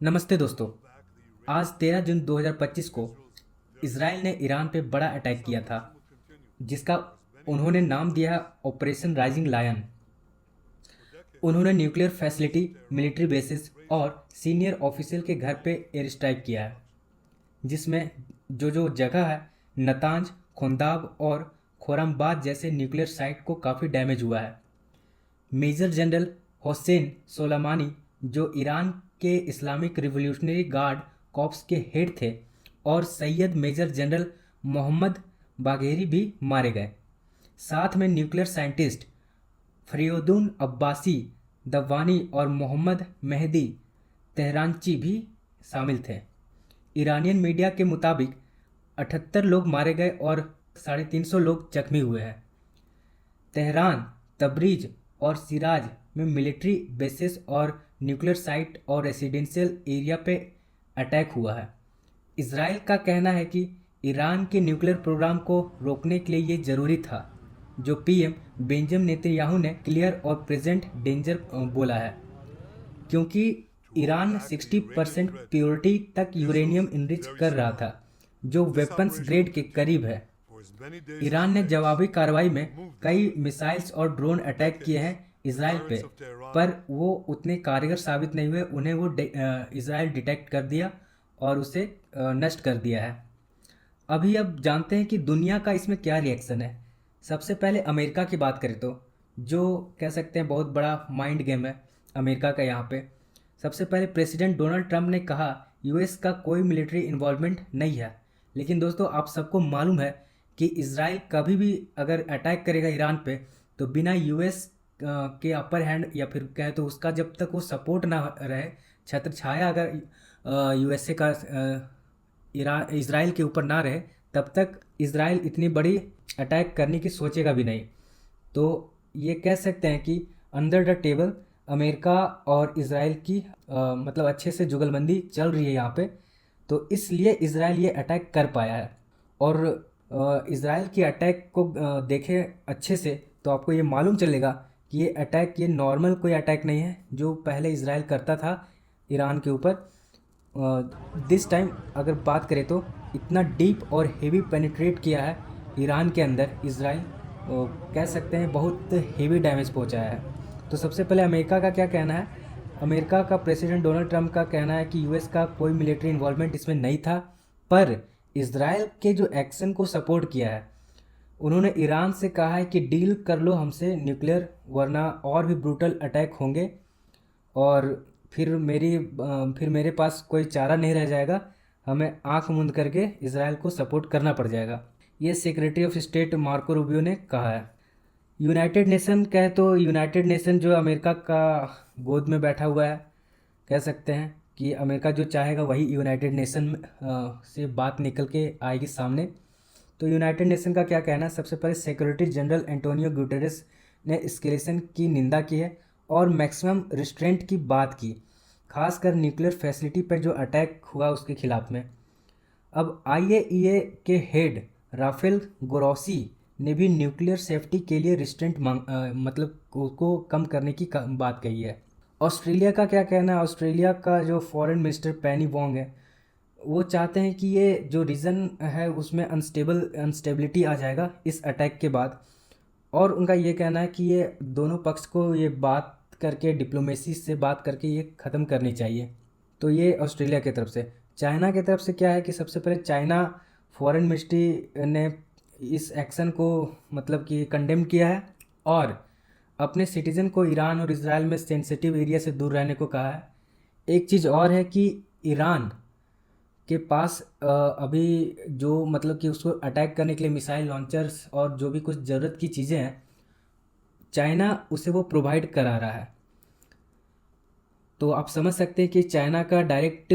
नमस्ते दोस्तों। आज 13 जून 2025 को इसराइल ने ईरान पे बड़ा अटैक किया था, जिसका उन्होंने नाम दिया ऑपरेशन राइजिंग लायन। उन्होंने न्यूक्लियर फैसिलिटी, मिलिट्री बेसिस और सीनियर ऑफिशियल के घर पे एयर स्ट्राइक किया है, जिसमें जो जगह है, नतांज, खोंदाब और खोरमबाद जैसे न्यूक्लियर साइट को काफ़ी डैमेज हुआ है। मेजर जनरल होसेन सोलेमानी, जो ईरान के इस्लामिक रिवॉल्यूशनरी गार्ड कॉर्प्स के हेड थे, और Sayyid major general Mohammad Bagheri भी मारे गए। साथ में nuclear scientist Fereydoun Abbasi Davani और मोहम्मद मेहदी तेहरानची भी शामिल थे। ईरानियन मीडिया के मुताबिक 78 लोग मारे गए और 350 लोग जख्मी हुए हैं। तेहरान, तबरीज और सिराज में मिलिट्री बेसेस और न्यूक्लियर साइट और रेसिडेंशियल एरिया पे अटैक हुआ है। इसराइल का कहना है कि ईरान के न्यूक्लियर प्रोग्राम को रोकने के लिए ये ज़रूरी था, जो पीएम बेंजामिन नेतन्याहू ने क्लियर और प्रेजेंट डेंजर बोला है, क्योंकि ईरान 60% प्योरिटी तक यूरेनियम इनरिच कर रहा था, जो वेपन्स ग्रेड के करीब है। ईरान ने जवाबी कार्रवाई में कई मिसाइल्स और ड्रोन अटैक किए हैं इसराइल पे, पर वो उतने कारगर साबित नहीं हुए। उन्हें वो इसराइल डिटेक्ट कर दिया और उसे नष्ट कर दिया है। अभी अब जानते हैं कि दुनिया का इसमें क्या रिएक्शन है। सबसे पहले अमेरिका की बात करें तो, जो कह सकते हैं बहुत बड़ा माइंड गेम है अमेरिका का यहाँ पे। सबसे पहले प्रेसिडेंट डोनाल्ड ट्रंप ने कहा यूएस का कोई मिलिट्री इन्वॉल्वमेंट नहीं है। लेकिन दोस्तों, आप सबको मालूम है कि इसराइल कभी भी अगर अटैक करेगा ईरान पे, तो बिना यूएस के अपर हैंड या फिर कहे तो उसका जब तक वो सपोर्ट ना रहे, छत्र छाया अगर यूएसए का ईरान इसराइल के ऊपर ना रहे, तब तक इसराइल इतनी बड़ी अटैक करने की सोचेगा भी नहीं। तो ये कह सकते हैं कि अंडर द टेबल अमेरिका और इसराइल की मतलब अच्छे से जुगलबंदी चल रही है यहाँ पे। तो इसलिए इसराइल ये अटैक कर पाया है। और इसराइल की अटैक को देखें अच्छे से तो आपको ये मालूम चलेगा कि ये अटैक ये नॉर्मल कोई अटैक नहीं है जो पहले इसराइल करता था ईरान के ऊपर। दिस टाइम अगर बात करें तो इतना डीप और हेवी पेनिट्रेट किया है ईरान के अंदर इसराइल, कह सकते हैं बहुत हेवी डैमेज पहुंचाया है। तो सबसे पहले अमेरिका का क्या कहना है। अमेरिका का प्रेसिडेंट डोनाल्ड ट्रंप का कहना है कि यूएस का कोई मिलिट्री इन्वॉल्वमेंट इसमें नहीं था, पर इसराइल के जो एक्शन को सपोर्ट किया है, उन्होंने ईरान से कहा है कि डील कर लो हमसे न्यूक्लियर, वरना और भी ब्रूटल अटैक होंगे और फिर मेरे पास कोई चारा नहीं रह जाएगा, हमें आंख मूंद करके इसराइल को सपोर्ट करना पड़ जाएगा। ये secretary of state Marco Rubio ने कहा है। यूनाइटेड नेशन कहे तो यूनाइटेड नेशन जो अमेरिका का गोद में बैठा हुआ है, कह सकते हैं कि अमेरिका जो चाहेगा वही यूनाइटेड नेशन से बात निकल के आएगी सामने। तो यूनाइटेड नेशन का क्या कहना है। सबसे पहले सेक्रेटरी जनरल एंटोनियो गुटेरेस ने एस्केलेशन की निंदा की है और मैक्सिमम रिस्ट्रेंट की बात की, खासकर न्यूक्लियर फैसिलिटी पर जो अटैक हुआ उसके खिलाफ में। अब आईएईए के हेड राफेल ग्रोसी ने भी न्यूक्लियर सेफ्टी के लिए रिस्ट्रेंट मतलब उसको कम करने की बात कही है। ऑस्ट्रेलिया का क्या कहना है। ऑस्ट्रेलिया का जो फॉरेन मिनिस्टर पेनी वोंग है, वो चाहते हैं कि ये जो रीजन है उसमें अनस्टेबिलिटी आ जाएगा इस अटैक के बाद। और उनका ये कहना है कि ये दोनों पक्ष को ये बात करके, डिप्लोमेसी से बात करके ये ख़त्म करनी चाहिए। तो ये ऑस्ट्रेलिया की तरफ से। चाइना की तरफ से क्या है कि सबसे पहले चाइना फॉरेन मिनिस्ट्री ने इस एक्शन को मतलब कि कंडेम किया है और अपने सिटीज़न को ईरान और इसराइल में सेंसिटिव एरिया से दूर रहने को कहा है। एक चीज़ और है कि ईरान के पास अभी जो मतलब कि उसको अटैक करने के लिए मिसाइल लॉन्चर्स और जो भी कुछ ज़रूरत की चीज़ें हैं, चाइना उसे वो प्रोवाइड करा रहा है। तो आप समझ सकते हैं कि चाइना का डायरेक्ट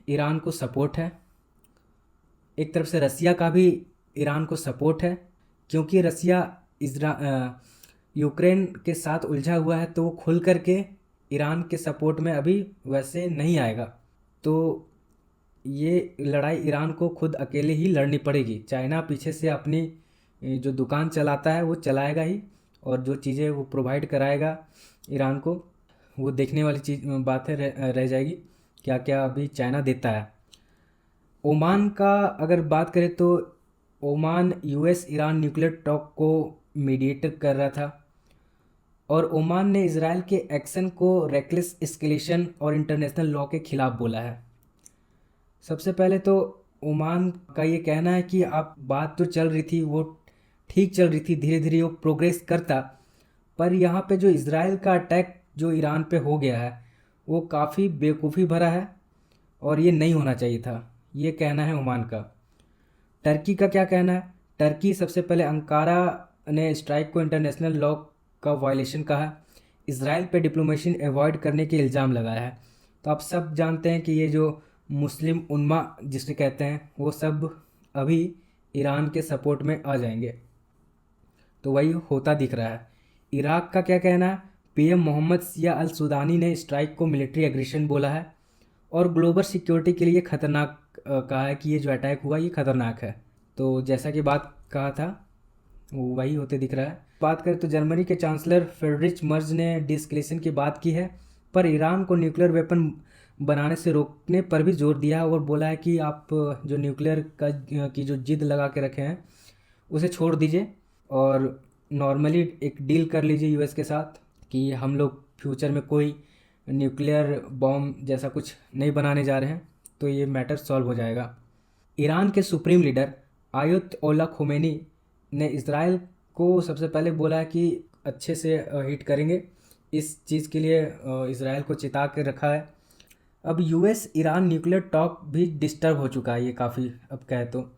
ईरान को सपोर्ट है। एक तरफ से रसिया का भी ईरान को सपोर्ट है, क्योंकि रसिया यूक्रेन के साथ उलझा हुआ है, तो वो खुल करके ईरान के सपोर्ट में अभी वैसे नहीं आएगा। तो ये लड़ाई ईरान को खुद अकेले ही लड़नी पड़ेगी। चाइना पीछे से अपनी जो दुकान चलाता है वो चलाएगा ही, और जो चीज़ें वो प्रोवाइड कराएगा ईरान को, वो देखने वाली चीज़ बात है रह जाएगी। क्या क्या अभी चाइना देता है। ओमान का अगर बात करें तो Oman US Iran nuclear talk को मीडिएटर कर रहा था, और ओमान ने इसराइल के एक्शन को रेकलेस एस्केलेशन और इंटरनेशनल लॉ के खिलाफ बोला है। सबसे पहले तो ओमान का ये कहना है कि आप बात तो चल रही थी, वो ठीक चल रही थी, धीरे धीरे वो प्रोग्रेस करता, पर यहाँ पे जो इसराइल का अटैक जो ईरान पे हो गया है वो काफ़ी बेवकूफ़ी भरा है और ये नहीं होना चाहिए था, ये कहना है ओमान का। टर्की का क्या कहना है? टर्की सबसे पहले अंकारा ने स्ट्राइक को इंटरनेशनल लॉ का वायलेशन कहा, इसराइल पे डिप्लोमेसी अवॉइड करने के इल्ज़ाम लगाया है। तो आप सब जानते हैं कि ये जो मुस्लिम उन्मा जिसे कहते हैं वो सब अभी ईरान के सपोर्ट में आ जाएंगे, तो वही होता दिख रहा है। इराक का क्या कहना है? पीएम मोहम्मद सिया अल सुदानी ने स्ट्राइक को मिलिट्री एग्रेशन बोला है और ग्लोबल सिक्योरिटी के लिए खतरनाक कहा है कि ये जो अटैक हुआ ये खतरनाक है। तो जैसा कि बात कहा था वो वही होते दिख रहा है। बात करें तो जर्मनी के चांसलर फ्रेडरिच मर्ज ने डिस्कलेशन की बात की है, पर ईरान को न्यूक्लियर वेपन बनाने से रोकने पर भी जोर दिया है और बोला है कि आप जो न्यूक्लियर का की जो जिद लगा के रखे हैं उसे छोड़ दीजिए और नॉर्मली एक डील कर लीजिए यूएस के साथ कि हम लोग फ्यूचर में कोई न्यूक्लियर बॉम्ब जैसा कुछ नहीं बनाने जा रहे हैं, तो ये मैटर सॉल्व हो जाएगा। ईरान के सुप्रीम लीडर आयतोल्ला खोमेनी ने इसराइल को सबसे पहले बोला है कि अच्छे से हिट करेंगे, इस चीज़ के लिए इसराइल को चिता के रखा है। अब यूएस ईरान न्यूक्लियर टॉक भी डिस्टर्ब हो चुका है ये काफ़ी, अब कहे तो।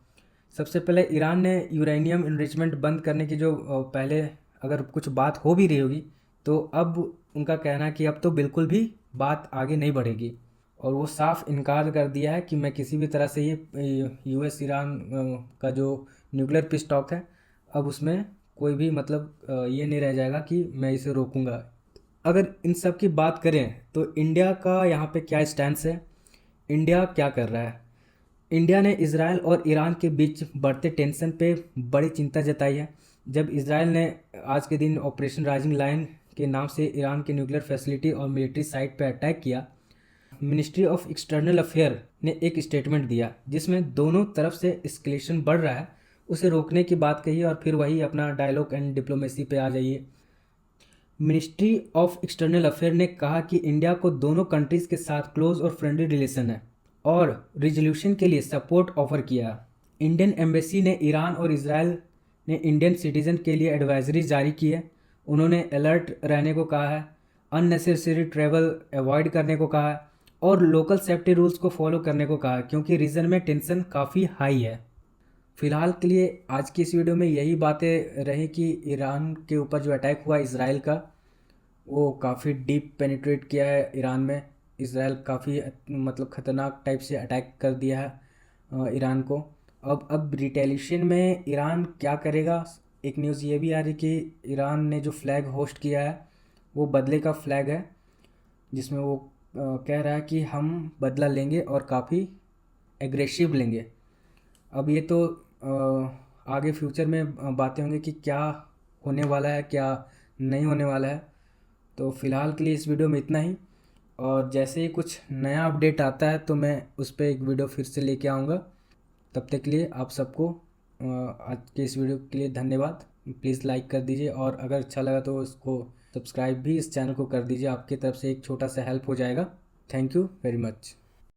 सबसे पहले ईरान ने यूरेनियम इनरिचमेंट बंद करने की जो पहले अगर कुछ बात हो भी रही होगी, तो अब उनका कहना है कि अब तो बिल्कुल भी बात आगे नहीं बढ़ेगी, और वो साफ इनकार कर दिया है कि मैं किसी भी तरह से ये यूएस ईरान का जो न्यूक्लियर पीस टॉक है अब उसमें कोई भी मतलब ये नहीं रह जाएगा कि मैं इसे रोकूंगा। अगर इन सब की बात करें तो इंडिया का यहाँ पे क्या स्टैंड है, इंडिया क्या कर रहा है? इंडिया ने इसराइल और ईरान के बीच बढ़ते टेंशन पे बड़ी चिंता जताई है। जब इसराइल ने आज के दिन ऑपरेशन राइजिंग लायन के नाम से ईरान के न्यूक्लियर फैसिलिटी और मिलिट्री साइट पर अटैक किया, मिनिस्ट्री ऑफ एक्सटर्नल अफेयर ने एक स्टेटमेंट दिया जिसमें दोनों तरफ से एस्केलेशन बढ़ रहा है उसे रोकने की बात कही, और फिर वही अपना डायलॉग एंड डिप्लोमेसी पे आ जाइए। मिनिस्ट्री ऑफ एक्सटर्नल अफेयर ने कहा कि इंडिया को दोनों कंट्रीज़ के साथ क्लोज और फ्रेंडली रिलेशन है और रिजोल्यूशन के लिए सपोर्ट ऑफर किया। इंडियन एम्बेसी ने ईरान और इसराइल ने इंडियन सिटीजन के लिए एडवाइजरी जारी की है। उन्होंने अलर्ट रहने को कहा है, अननेसेसरी ट्रैवल अवॉइड करने को कहा है और लोकल सेफ्टी रूल्स को फॉलो करने को कहा है, क्योंकि रीजन में टेंशन काफ़ी हाई है। फ़िलहाल के लिए आज की इस वीडियो में यही बातें रही कि ईरान के ऊपर जो अटैक हुआ इसराइल का, वो काफ़ी डीप पेनिट्रेट किया है ईरान में। इसराइल काफ़ी मतलब ख़तरनाक टाइप से अटैक कर दिया है ईरान को। अब रिटेलिएशन में ईरान क्या करेगा? एक न्यूज़ ये भी आ रही कि ईरान ने जो फ्लैग होस्ट किया है वो बदले का फ्लैग है, जिसमें वो कह रहा है कि हम बदला लेंगे और काफ़ी एग्रेसिव लेंगे। अब ये तो आगे फ्यूचर में बातें होंगी कि क्या होने वाला है क्या नहीं होने वाला है। तो फ़िलहाल के लिए इस वीडियो में इतना ही, और जैसे ही कुछ नया अपडेट आता है तो मैं उस पर एक वीडियो फिर से लेके आऊँगा। तब तक के लिए आप सबको आज के इस वीडियो के लिए धन्यवाद। प्लीज़ लाइक कर दीजिए और अगर अच्छा लगा तो इसको सब्सक्राइब भी इस चैनल को कर दीजिए, आपकी तरफ से एक छोटा सा हेल्प हो जाएगा। Thank you very much.